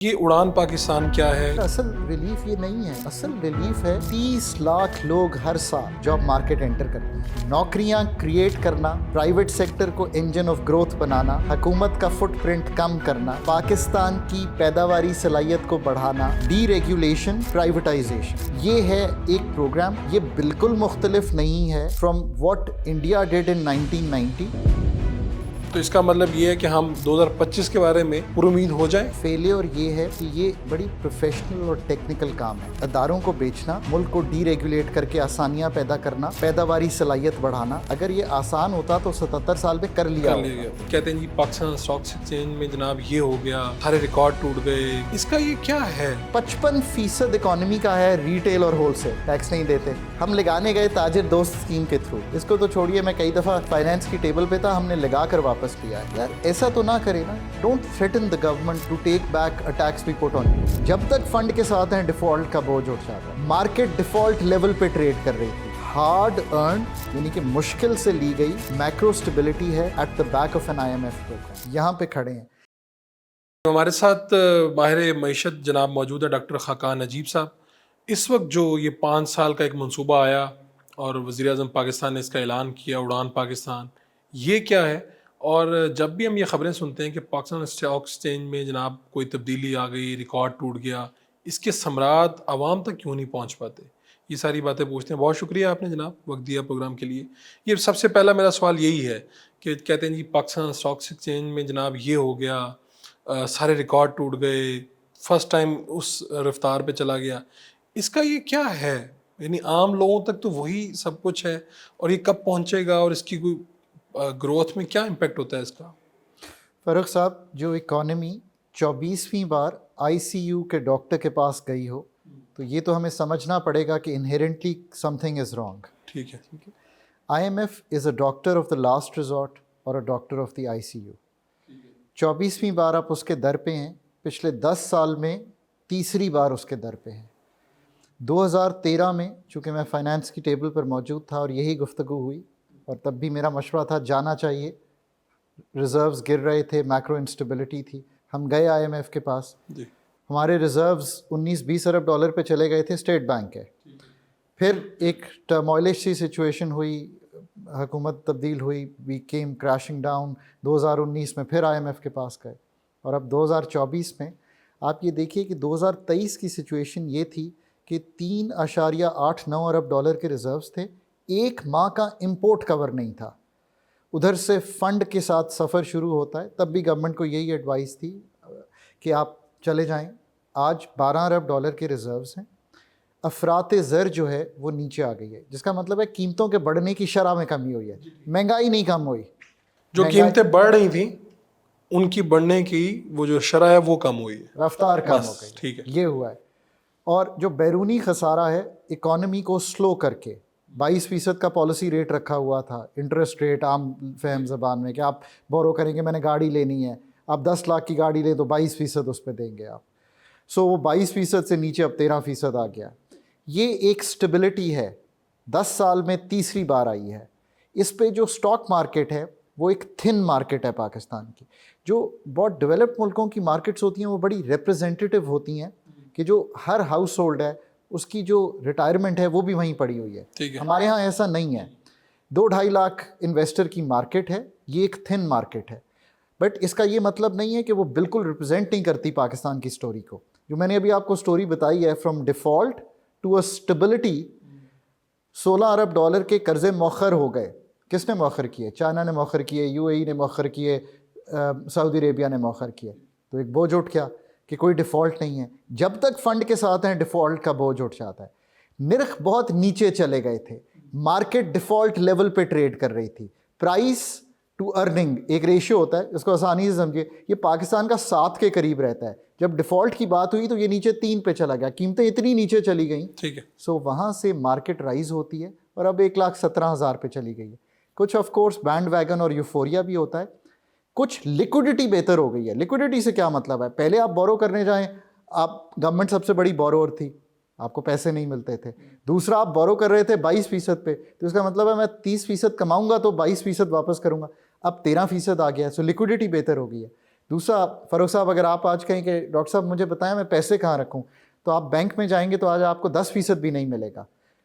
یہ اڑان پاکستان کیا ہے؟ اصل ریلیف یہ نہیں ہے، اصل ریلیف ہے 30 لاکھ لوگ ہر سال جاب مارکیٹ انٹر کرتے ہیں، نوکریاں کریٹ کرنا، پرائیویٹ سیکٹر کو انجن آف گروتھ بنانا، حکومت کا فٹ پرنٹ کم کرنا، پاکستان کی پیداواری صلاحیت کو بڑھانا، ڈی ریگولیشن، پرائیویٹائزیشن، یہ ہے ایک پروگرام۔ یہ بالکل مختلف نہیں ہے from what India did in 1990۔ تو اس کا مطلب یہ ہے کہ ہم 2025 کے بارے میں پر امید ہو جائیں؟ فیلیور یہ ہے کہ یہ بڑی پروفیشنل اور ٹیکنیکل کام ہے، اداروں کو بیچنا، ملک کو ڈی ریگولیٹ کر کے آسانیاں پیدا کرنا، پیداواری صلاحیت بڑھانا۔ اگر یہ آسان ہوتا تو 77 سال میں کر لیا ہوتا۔ کہتے ہیں جی پاکستان اسٹاک ایکسچینج میں جناب یہ ہو گیا، سارے ریکارڈ ٹوٹ گئے، اس کا یہ کیا ہے؟ 55% اکانومی کا ہے ریٹیل اور ہول سیل، ٹیکس نہیں دیتے۔ ہم لگانے گئے تاجر دوست اسکیم کے تھرو، اس کو تو چھوڑیے، میں کئی دفعہ فائنانس کی ٹیبل پہ تھا، ہم نے لگا کر واپس لیا ہے۔ یار ایسا تو نہ کرے نا، don't threaten the government to take back a tax we put on you. جب تک فنڈ کے ساتھ ہیں ڈیفالٹ کا بوجھ اٹھ جاتا ہے۔ مارکیٹ ڈیفالٹ لیول پہ ٹریڈ کر رہی تھی، ہارڈ ارنڈ یعنی کہ مشکل سے لی گئی میکرو اسٹیبلٹی ہے at the back of an IMF programme, یہاں پہ کھڑے ہیں۔ ہمارے ساتھ ماہر معیشت جناب موجود ہے ڈاکٹر خاقان نجیب صاحب۔ اس وقت جو یہ 5 سال کا ایک منصوبہ آیا اور وزیر اعظم پاکستان نے اس کا اعلان کیا، اڑان پاکستان، یہ کیا ہے؟ اور جب بھی ہم یہ خبریں سنتے ہیں کہ پاکستان اسٹاک ایکسچینج میں جناب کوئی تبدیلی آ گئی، ریکارڈ ٹوٹ گیا، اس کے ثمرات عوام تک کیوں نہیں پہنچ پاتے؟ یہ ساری باتیں پوچھتے ہیں۔ بہت شکریہ آپ نے جناب وقت دیا پروگرام کے لیے۔ یہ سب سے پہلا میرا سوال یہی ہے کہ کہتے ہیں جی پاکستان اسٹاک ایکسچینج میں جناب یہ ہو گیا، سارے ریکارڈ ٹوٹ گئے، فرسٹ ٹائم اس رفتار پہ چلا گیا، اس کا یہ کیا ہے؟ یعنی عام لوگوں تک تو وہی سب کچھ ہے، اور یہ کب پہنچے گا اور اس کی کوئی گروتھ میں کیا امپیکٹ ہوتا ہے اس کا؟ فاروق صاحب، جو اکانومی 24ویں بار ICU کے ڈاکٹر کے پاس گئی ہو تو یہ تو ہمیں سمجھنا پڑے گا کہ inherently some thing is wrong. ٹھیک ہے۔ IMF is a doctor of the last resort اور اے ڈاکٹر آف دی ICU۔ 24ویں بار آپ اس کے در پہ ہیں، پچھلے 10 سال میں تیسری بار اس کے در پہ ہیں۔ 2013 میں چونکہ میں فائنانس کی ٹیبل پر موجود تھا اور یہی گفتگو ہوئی، اور تب بھی میرا مشورہ تھا جانا چاہیے، ریزروز گر رہے تھے، میکرو انسٹیبلٹی تھی، ہم گئے IMF کے پاس، ہمارے ریزروز 19-20 ارب ڈالر پہ چلے گئے تھے اسٹیٹ بینک کے۔ پھر ایک ٹرموائلش سی سچویشن ہوئی، حکومت تبدیل ہوئی، وی کیم کریشنگ ڈاؤن۔ 2019 میں پھر IMF کے پاس گئے، اور اب 2024 میں آپ یہ دیکھیے کہ 2023 کی سچویشن یہ تھی کہ 3.89 ارب ڈالر کے ریزروز تھے، ایک ماہ کا امپورٹ کور نہیں تھا۔ ادھر سے فنڈ کے ساتھ سفر شروع ہوتا ہے، تب بھی گورنمنٹ کو یہی ایڈوائس تھی کہ آپ چلے جائیں۔ آج 12 ارب ڈالر کے ریزروز ہیں، افراط زر جو ہے وہ نیچے آ گئی ہے، جس کا مطلب ہے قیمتوں کے بڑھنے کی شرح میں کمی ہوئی ہے، مہنگائی نہیں کم ہوئی۔ جو قیمتیں بڑھ رہی تھیں ان کی بڑھنے کی وہ جو شرح ہے وہ کم ہوئی ہے، رفتار کم ہو گئی، ٹھیک ہے، یہ ہوا ہے۔ اور جو بیرونی خسارہ ہے اکانومی کو سلو کر کے، 22% کا پالیسی ریٹ رکھا ہوا تھا، انٹرسٹ ریٹ عام فہم زبان میں، کہ آپ بورو کریں گے، میں نے گاڑی لینی ہے، آپ 10 لاکھ کی گاڑی لیں تو 22% اس پہ دیں گے آپ، سو وہ 22% سے نیچے اب 13% آ گیا۔ یہ ایک سٹیبلٹی ہے، 10 سال میں تیسری بار آئی ہے۔ اس پہ جو سٹاک مارکیٹ ہے وہ ایک تھن مارکیٹ ہے پاکستان کی۔ جو بہت ڈیولپڈ ملکوں کی مارکیٹس ہوتی ہیں وہ بڑی ریپرزینٹیو ہوتی ہیں، کہ جو ہر ہاؤس ہولڈ ہے اس کی جو ریٹائرمنٹ ہے وہ بھی وہیں پڑی ہوئی ہے۔ ہمارے ہاں ایسا نہیں ہے، 2-2.5 لاکھ انویسٹر کی مارکیٹ ہے، یہ ایک تھن مارکیٹ ہے، بٹ اس کا یہ مطلب نہیں ہے کہ وہ بالکل ریپرزینٹ نہیں کرتی پاکستان کی سٹوری کو۔ جو میں نے ابھی آپ کو سٹوری بتائی ہے، from default to a stability, 16 ارب ڈالر کے قرضے مؤخر ہو گئے۔ کس نے مؤخر کیے؟ چائنا نے مؤخر کیے، UAE نے مؤخر کیے، سعودی عربیہ نے مؤخر کیے۔ تو ایک بوجھ اٹھ گیا کہ کوئی ڈیفالٹ نہیں ہے۔ جب تک فنڈ کے ساتھ ہیں ڈیفالٹ کا بوجھ اٹھ جاتا ہے۔ نرخ بہت نیچے چلے گئے تھے، مارکیٹ ڈیفالٹ لیول پہ ٹریڈ کر رہی تھی، پرائس ٹو ارننگ ایک ریشیو ہوتا ہے، اس کو آسانی سے سمجھیے، یہ پاکستان کا 7 کے قریب رہتا ہے۔ جب ڈیفالٹ کی بات ہوئی تو یہ نیچے 3 پہ چلا گیا، قیمتیں اتنی نیچے چلی گئیں، ٹھیک ہے، سو وہاں سے مارکیٹ رائز ہوتی ہے اور اب 1,17,000 پہ چلی گئی ہے۔ کچھ آف کورس بینڈ ویگن اور یوفوریا بھی ہوتا ہے، کچھ لیکوڈیٹی بہتر ہو گئی ہے۔ لیکوڈیٹی سے کیا مطلب ہے؟ پہلے آپ بورو کرنے جائیں، آپ گورنمنٹ سب سے بڑی بورور تھی، آپ کو پیسے نہیں ملتے تھے۔ دوسرا، آپ بورو کر رہے تھے 22% پہ، تو اس کا مطلب ہے میں 30% کماؤں گا تو 22% واپس کروں گا، اب 13% آ گیا ہے، سو لیکوڈیٹی بہتر ہو گئی ہے۔ دوسرا فاروق صاحب اگر آپ آج کہیں کہ ڈاکٹر صاحب مجھے بتائیں میں پیسے کہاں رکھوں, تو آپ بینک میں جائیں گے تو آج آپ کو 10% بھی نہیں ملے گا.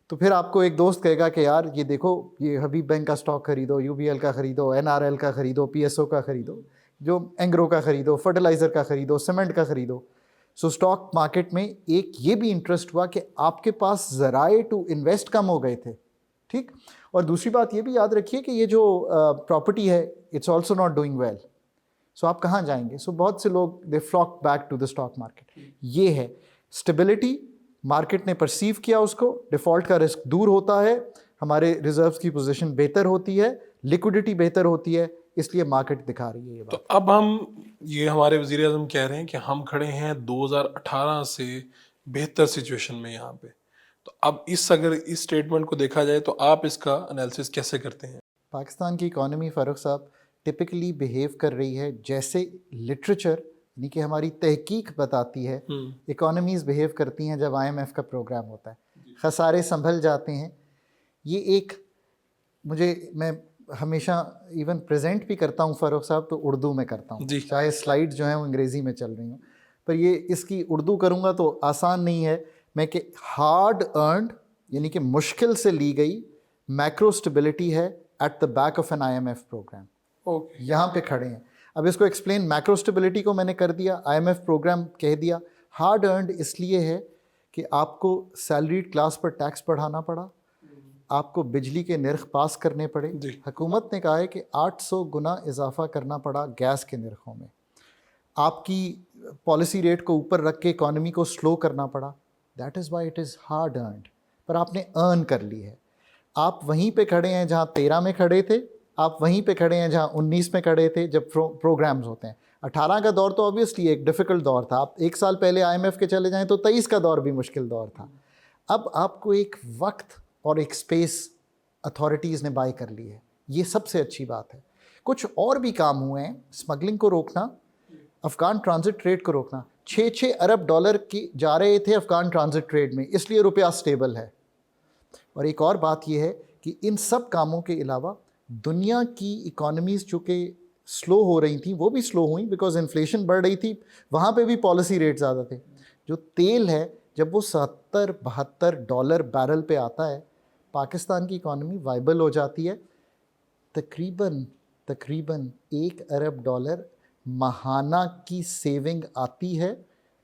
تو پھر آپ کو ایک دوست کہے گا کہ یار یہ دیکھو یہ حبیب بینک کا اسٹاک خریدو, UBL کا خریدو, NRL کا خریدو, PSO کا خریدو, جو اینگرو کا خریدو, فرٹیلائزر کا خریدو, سیمنٹ کا خریدو. سو اسٹاک مارکیٹ میں ایک یہ بھی انٹرسٹ ہوا کہ آپ کے پاس ذرائع ٹو انویسٹ کم ہو گئے تھے, ٹھیک. اور دوسری بات یہ بھی یاد رکھیے کہ یہ جو پراپرٹی ہے it's also not doing well. So آپ کہاں جائیں گے؟ سو بہت سے لوگ they flock back to the stock market. یہ ہے اسٹیبلٹی, مارکیٹ نے پرسیو کیا اس کو, ڈیفالٹ کا رسک دور ہوتا ہے, ہمارے ریزروز کی پوزیشن بہتر ہوتی ہے, لیکوڈیٹی بہتر ہوتی ہے, اس لیے مارکیٹ دکھا رہی ہے یہ تو بات. اب ہم یہ ہمارے وزیر اعظم کہہ رہے ہیں کہ ہم کھڑے ہیں 2018 سے بہتر سچویشن میں یہاں پہ. تو اب اگر اس اسٹیٹمنٹ کو دیکھا جائے تو آپ اس کا انالیسس کیسے کرتے ہیں؟ پاکستان کی اکانومی فاروق صاحب ٹپکلی بیہیو کر رہی ہے جیسے لٹریچر یعنی کہ ہماری تحقیق بتاتی ہے اکانومیز بیہیو کرتی ہیں جب IMF کا پروگرام ہوتا ہے. خسارے سنبھل جاتے ہیں. یہ ایک میں ہمیشہ ایون پریزنٹ بھی کرتا ہوں فاروق صاحب تو اردو میں کرتا ہوں, چاہے سلائڈ جو ہیں وہ انگریزی میں چل رہی ہوں, پر یہ اس کی اردو کروں گا تو آسان نہیں ہے. میں کہ ہارڈ ارنڈ یعنی کہ مشکل سے لی گئی میکرو اسٹیبلٹی ہے at the back of an IMF programme. یہاں پہ کھڑے ہیں. اب اس کو ایکسپلین, میکرو اسٹیبلٹی کو میں نے کر دیا, IMF پروگرام کہہ دیا. ہارڈ ارنڈ اس لیے ہے کہ آپ کو سیلریڈ کلاس پر ٹیکس بڑھانا پڑا, آپ کو بجلی کے نرخ پاس کرنے پڑے. حکومت نے کہا ہے کہ 800 گنا اضافہ کرنا پڑا گیس کے نرخوں میں. آپ کی پالیسی ریٹ کو اوپر رکھ کے اکانومی کو سلو کرنا پڑا. That is why it is hard earned, پر آپ نے ارن کر لی ہے. آپ وہیں پہ کھڑے ہیں جہاں 13 میں کھڑے تھے, آپ وہیں پہ کھڑے ہیں جہاں 19 میں کھڑے تھے جب پروگرامز ہوتے ہیں. 18 کا دور تو آبویسلی ایک ڈیفیکلٹ دور تھا, آپ ایک سال پہلے IMF کے چلے جائیں تو 23 کا دور بھی مشکل دور تھا. اب آپ کو ایک وقت اور ایک اسپیس اتھارٹیز نے بائی کر لی ہے, یہ سب سے اچھی بات ہے. کچھ اور بھی کام ہوئے ہیں, اسمگلنگ کو روکنا, افغان ٹرانزٹ ٹریڈ کو روکنا. 6 ارب ڈالر کی جا رہے تھے افغان ٹرانزٹ ٹریڈ میں, اس لیے روپیہ سٹیبل ہے. اور ایک اور بات یہ ہے کہ ان سب کاموں کے علاوہ دنیا کی اکانومیز چونکہ سلو ہو رہی تھیں, وہ بھی سلو ہوئیں بیکاز انفلیشن بڑھ رہی تھی, وہاں پہ بھی پالیسی ریٹ زیادہ تھے. جو تیل ہے جب وہ 70-72 ڈالر بیرل پہ آتا ہے, پاکستان کی اکانومی وائبل ہو جاتی ہے. تقریباً 1 ارب ڈالر ماہانہ کی سیونگ آتی ہے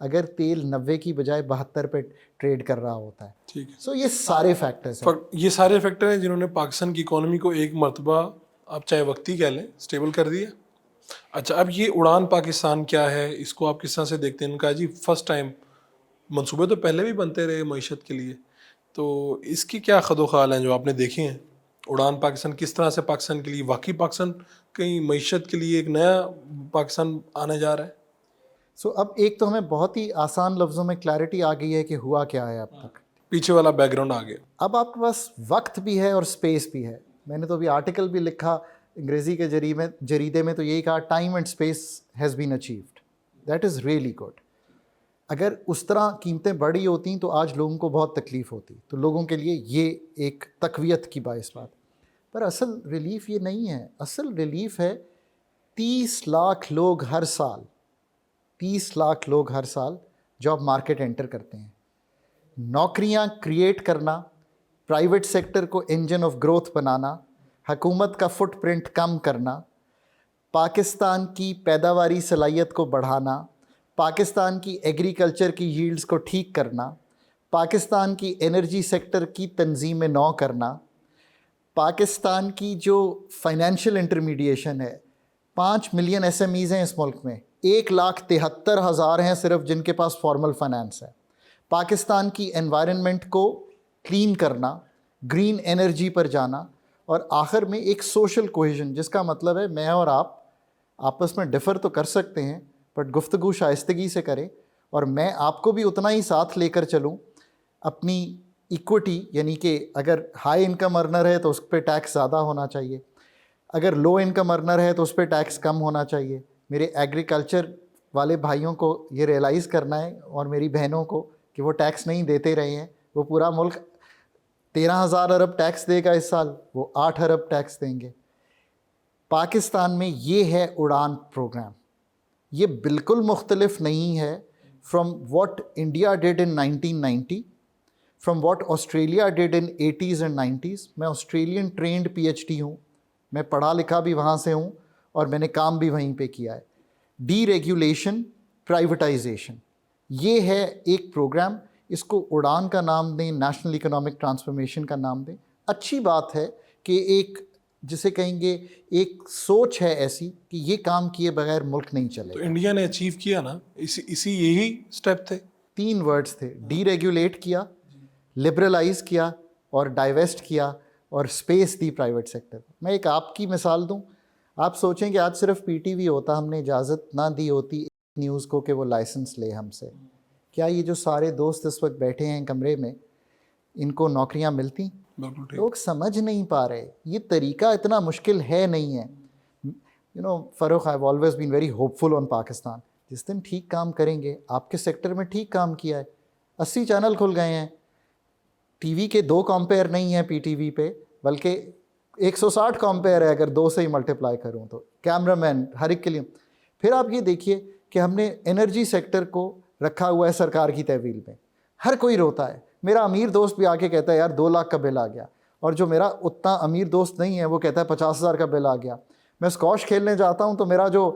اگر تیل 90 کی بجائے 72 پہ ٹریڈ کر رہا ہوتا ہے. ٹھیک ہے. سو یہ سارے فیکٹرز ہیں. یہ سارے فیکٹر ہیں جنہوں نے پاکستان کی اکانومی کو ایک مرتبہ آپ چاہے وقتی کہہ لیں اسٹیبل کر دیا. اچھا, اب یہ اڑان پاکستان کیا ہے, اس کو آپ کس طرح سے دیکھتے ہیں؟ ان کا جی فرسٹ ٹائم, منصوبے تو پہلے بھی بنتے رہے معیشت کے لیے, تو اس کی کیا خد و خال ہیں جو آپ نے دیکھے ہیں؟ اڑان پاکستان کس طرح سے پاکستان کے لیے, واقعی پاکستان کہیں معیشت کے لیے ایک نیا پاکستان آنے جا رہا ہے؟ سو اب ایک تو ہمیں بہت ہی آسان لفظوں میں کلیئرٹی آ گئی ہے کہ ہوا کیا ہے اب تک, پیچھے والا بیک گراؤنڈ آ گیا. اب آپ کے پاس وقت بھی ہے اور اسپیس بھی ہے. میں نے تو ابھی آرٹیکل بھی لکھا انگریزی کے جریدے میں, تو یہی کہا time and space has been achieved. That is really good. اگر اس طرح قیمتیں بڑھی ہوتیں تو آج لوگوں کو بہت تکلیف ہوتی, تو لوگوں کے لیے یہ ایک تقویت کی باعث بات. پر اصل ریلیف یہ نہیں ہے. اصل ریلیف ہے 30 لاکھ لوگ ہر سال 30 لاکھ لوگ ہر سال جاب مارکیٹ انٹر کرتے ہیں. نوکریاں کریٹ کرنا, پرائیویٹ سیکٹر کو انجن آف گروتھ بنانا, حکومت کا فٹ پرنٹ کم کرنا, پاکستان کی پیداواری صلاحیت کو بڑھانا, پاکستان کی ایگریکلچر کی ییلڈز کو ٹھیک کرنا, پاکستان کی انرجی سیکٹر کی تنظیم نو کرنا, پاکستان کی جو فائنینشیل انٹرمیڈیشن ہے, 5 ملین SMEs ہیں اس ملک میں, 1,73,000 ہیں صرف جن کے پاس فارمل فائنانس ہے. پاکستان کی انوائرنمنٹ کو کلین کرنا, گرین انرجی پر جانا, اور آخر میں ایک سوشل کوہیژن, جس کا مطلب ہے میں اور آپ آپس میں ڈفر تو کر سکتے ہیں بٹ گفتگو شائستگی سے کریں, اور میں آپ کو بھی اتنا ہی ساتھ لے کر چلوں. اپنی ایکوٹی یعنی کہ اگر ہائی انکم ارنر ہے تو اس پہ ٹیکس زیادہ ہونا چاہیے, اگر لو انکم ارنر ہے تو اس پہ ٹیکس کم ہونا چاہیے. میرے ایگریکلچر والے بھائیوں کو یہ ریئلائز کرنا ہے, اور میری بہنوں کو, کہ وہ ٹیکس نہیں دیتے رہے ہیں. وہ پورا ملک 13,000 ارب ٹیکس دے گا اس سال, وہ 8 ارب ٹیکس دیں گے. پاکستان میں یہ ہے اڑان پروگرام. یہ بالکل مختلف نہیں ہے from what India did in 1990, from what Australia did in 80s and 90s. میں آسٹریلین ٹرینڈ PhD ہوں, میں پڑھا لکھا بھی وہاں سے ہوں اور میں نے کام بھی وہیں پہ کیا ہے. ڈی ریگولیشن, پرائیویٹائزیشن, یہ ہے ایک پروگرام. اس کو اڑان کا نام دیں, نیشنل اکنامک ٹرانسفارمیشن کا نام دیں. اچھی بات ہے کہ ایک جسے کہیں گے ایک سوچ ہے ایسی کہ یہ کام کیے بغیر ملک نہیں چلے. تو انڈیا نے اچیو کیا نا, اسی یہی سٹیپ تھے. 3 ورڈز تھے, ڈی ریگولیٹ کیا, لبرلائز کیا اور ڈائیویسٹ کیا اور اسپیس دی پرائیویٹ سیکٹر. میں ایک آپ کی مثال دوں. آپ سوچیں کہ آج صرف PTV ہوتا, ہم نے اجازت نہ دی ہوتی نیوز کو کہ وہ لائسنس لے ہم سے, کیا یہ جو سارے دوست اس وقت بیٹھے ہیں کمرے میں, ان کو نوکریاں ملتی؟ لوگ سمجھ نہیں پا رہے. یہ طریقہ اتنا مشکل ہے نہیں ہے. Farooq, I have always been very hopeful on Pakistan. جس دن ٹھیک کام کریں گے, آپ کے سیکٹر میں ٹھیک کام کیا ہے, 80 چینل کھل گئے ہیں, ٹی وی کے 2 کمپیئر نہیں ہیں PTV پہ, بلکہ 160 کمپیئر ہے اگر 2 سے ہی ملٹیپلائی کروں تو, کیمرہ مین ہر ایک کے لیے. پھر آپ یہ دیکھیے کہ ہم نے انرجی سیکٹر کو رکھا ہوا ہے سرکار کی تحویل میں. ہر کوئی روتا ہے. میرا امیر دوست بھی آ کے کہتا ہے یار 2 لاکھ کا بل آ گیا, اور جو میرا اتنا امیر دوست نہیں ہے وہ کہتا ہے 50,000 کا بل آ گیا. میں اسکواش کھیلنے جاتا ہوں تو میرا جو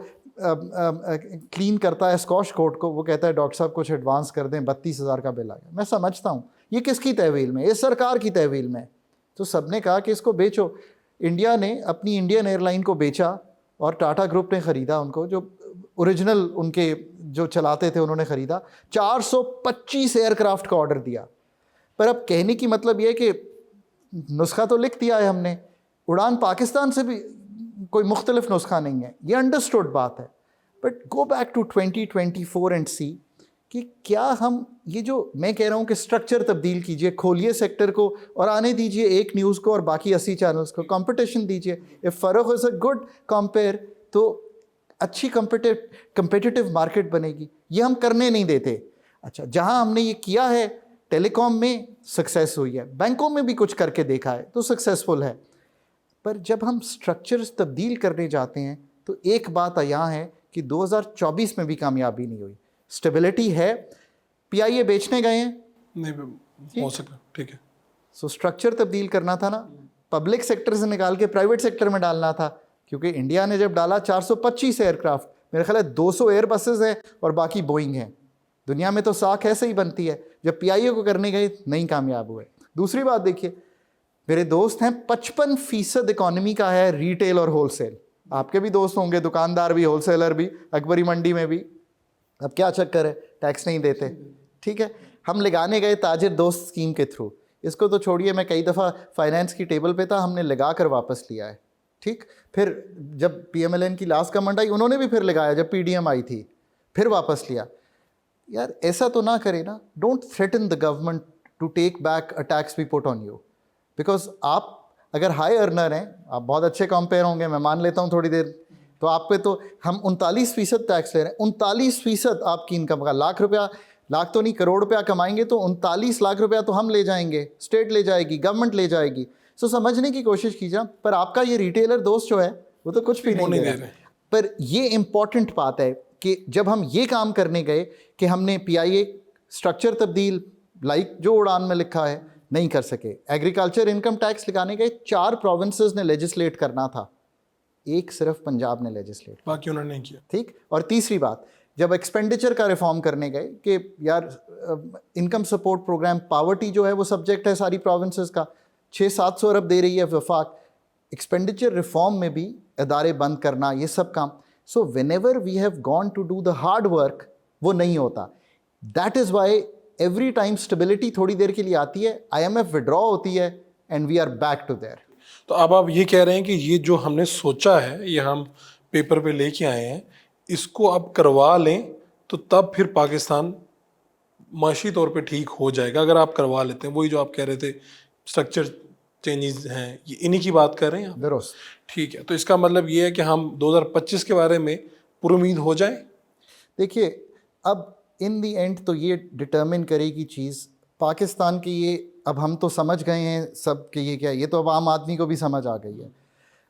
کلین کرتا ہے اسکواش کورٹ کو, وہ کہتا ہے ڈاکٹر صاحب کچھ ایڈوانس کر دیں, 32,000 کا بل آ گیا. میں سمجھتا ہوں یہ کس کی تحویل میں, یہ سرکار کی تحویل میں. تو سب نے کہا کہ اس کو بیچو. انڈیا نے اپنی انڈین ایئر لائن کو بیچا اور ٹاٹا گروپ نے خریدا ان کو, جو اوریجنل ان کے جو چلاتے تھے انہوں نے خریدا. 425 ایئر کرافٹ کا آرڈر دیا. پر اب کہنے کی مطلب یہ ہے کہ نسخہ تو لکھ دیا ہے ہم نے, اڑان پاکستان سے بھی کوئی مختلف نسخہ نہیں ہے, یہ انڈرسٹوڈ بات ہے. But go back to 2024 and see کہ کیا ہم یہ جو میں کہہ رہا ہوں کہ اسٹرکچر تبدیل کیجئے, کھولیے سیکٹر کو اور آنے دیجئے ایک نیوز کو اور باقی 80 چینلز کو, کمپٹیشن دیجئے. If Farooq is a good compare تو اچھی کمپیٹیٹیو مارکیٹ بنے گی. یہ ہم کرنے نہیں دیتے. اچھا, جہاں ہم نے یہ کیا ہے, ٹیلی کام میں سکسیس ہوئی ہے, بینکوں میں بھی کچھ کر کے دیکھا ہے تو سکسیسفل ہے. پر جب ہم اسٹرکچرز تبدیل کرنے جاتے ہیں تو ایک بات یہاں ہے کہ 2024 میں بھی کامیابی نہیں ہوئی. اسٹیبلٹی ہے, PIA بیچنے گئے ہیں, نہیں ہو سکتا, ٹھیک ہے. سو اسٹرکچر تبدیل کرنا تھا نا, پبلک سیکٹر سے نکال کے پرائیویٹ سیکٹر میں ڈالنا تھا. کیونکہ انڈیا نے جب ڈالا 425 ایئر کرافٹ, میرے خیال ہے 200 ایئر بسز ہیں اور باقی بوئنگ ہیں. دنیا میں تو ساکھ ایسے ہی بنتی ہے. جب PIA کو کرنے گئے نہیں کامیاب ہوئے. دوسری بات دیکھیے, میرے دوست ہیں 55% اکانومی کا ہے ریٹیل اور ہول سیل. آپ کے بھی دوست ہوں گے, دکاندار بھی, ہول سیلر بھی, اکبری منڈی میں بھی. اب کیا چکر ہے, ٹیکس نہیں دیتے, ٹھیک ہے. ہم لگانے گئے تاجر دوست اسکیم کے تھرو. اس کو تو چھوڑیے, میں کئی دفعہ فائنینس کی ٹیبل پہ تھا, ہم نے لگا کر واپس لیا ہے, ٹھیک. پھر جب PMLN کی لاسٹ کمنڈ آئی انہوں نے بھی پھر لگایا, جب PDM آئی تھی پھر واپس لیا. یار ایسا تو نہ کرے نا. Don't threaten the government to take back a tax we put on you, because آپ اگر ہائی ارنر ہیں, آپ بہت اچھے کمپیئر ہوں گے, میں مان لیتا ہوں تھوڑی دیر, تو آپ پہ تو ہم 39% ٹیکس لے رہے ہیں. 39% آپ کی انکم کا, لاکھ روپیہ, لاکھ تو نہیں کروڑ روپیہ کمائیں گے تو 39 لاکھ روپیہ تو ہم لے جائیں گے, اسٹیٹ لے جائے گی, گورنمنٹ لے جائے گی. سو سمجھنے کی کوشش کیجیے. پر آپ کا یہ ریٹیلر دوست جو ہے وہ تو کچھ بھی نہیں دے رہا. پر یہ امپورٹنٹ بات ہے کہ جب ہم یہ کام کرنے گئے کہ ہم نے PIA اسٹرکچر تبدیل لائک جو اڑان میں لکھا ہے نہیں کر سکے. ایگریکلچر انکم ٹیکس لگانے گئے, 4 پروونسز نے لیجسلیٹ کرنا تھا, ایک صرف پنجاب نے لیجسلیٹ, باقی انہوں نے نہیں کیا, ٹھیک. اور تیسری بات, جب ایکسپینڈیچر کا ریفارم کرنے گئے کہ یار انکم سپورٹ پروگرام, پاورٹی جو ہے وہ سبجیکٹ ہے ساری پروونسز کا, 600-700 ارب دے رہی ہے وفاق, ایکسپینڈیچر ریفارم میں بھی ادارے بند کرنا, یہ سب کام. So whenever we have gone to do the hard work, وہ نہیں ہوتا. That is why every time stability تھوڑی دیر کے لیے آتی ہے, IMF وڈرا ہوتی ہے and we are back to there. تو اب آپ یہ کہہ رہے ہیں کہ یہ جو ہم نے سوچا ہے, یہ ہم پیپر پہ لے کے آئے ہیں, اس کو اب کروا لیں تو تب پھر پاکستان معاشی طور پہ ٹھیک ہو جائے گا, اگر آپ کروا لیتے ہیں. وہی جو آپ کہہ رہے تھے اسٹرکچر چینجز ہیں, یہ انہی کی بات کر رہے ہیں آپ؟ درست, ٹھیک ہے. تو اس کا مطلب یہ ہے کہ ہم 2025 کے بارے میں پر امید ہو جائیں. دیکھیے اب ان دی اینڈ تو یہ ڈٹرمن کرے گی چیز پاکستان کی. یہ اب ہم تو سمجھ گئے ہیں سب کہ یہ کیا ہے, یہ تو اب عام آدمی کو بھی سمجھ آ گئی ہے.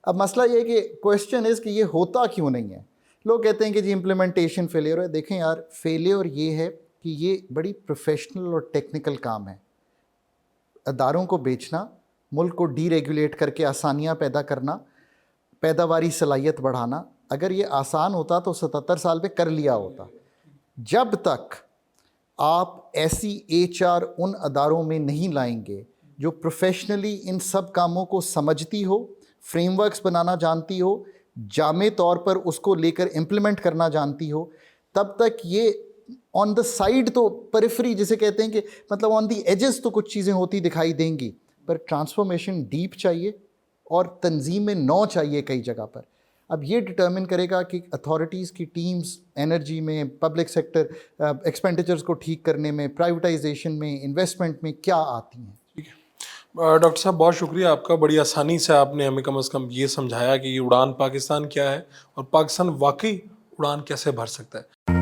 اب مسئلہ یہ ہے کہ کویشچن از کہ یہ ہوتا کیوں نہیں ہے. لوگ کہتے ہیں کہ جی امپلیمنٹیشن فیلئر ہے. دیکھیں یار, فیلئر یہ ہے کہ یہ بڑی پروفیشنل اور ٹیکنیکل کام ہے. اداروں کو بیچنا, ملک کو ڈی ریگولیٹ کر کے آسانیاں پیدا کرنا, پیداواری صلاحیت بڑھانا, اگر یہ آسان ہوتا تو 77 سال پہ کر لیا ہوتا. جب تک آپ ایسی HR ان اداروں میں نہیں لائیں گے جو پروفیشنلی ان سب کاموں کو سمجھتی ہو, فریم ورکس بنانا جانتی ہو, جامع طور پر اس کو لے کر امپلیمنٹ کرنا جانتی ہو, تب تک یہ آن دا سائڈ تو پریفری جسے کہتے ہیں کہ مطلب آن دی ایجز تو کچھ چیزیں ہوتی دکھائی دیں گی, پر ٹرانسفارمیشن ڈیپ چاہیے اور تنظیم نو چاہیے کئی جگہ پر. اب یہ ڈٹرمن کرے گا کہ اتھارٹیز کی ٹیمز انرجی میں, پبلک سیکٹر ایکسپینڈیچرز کو ٹھیک کرنے میں, پرائیویٹائزیشن میں, انویسٹمنٹ میں کیا آتی ہیں. ٹھیک ہے ڈاکٹر صاحب, بہت شکریہ آپ کا. بڑی آسانی سے آپ نے ہمیں کم از کم یہ سمجھایا کہ یہ اڑان پاکستان کیا ہے اور پاکستان واقعی اڑان کیسے بھر سکتا ہے.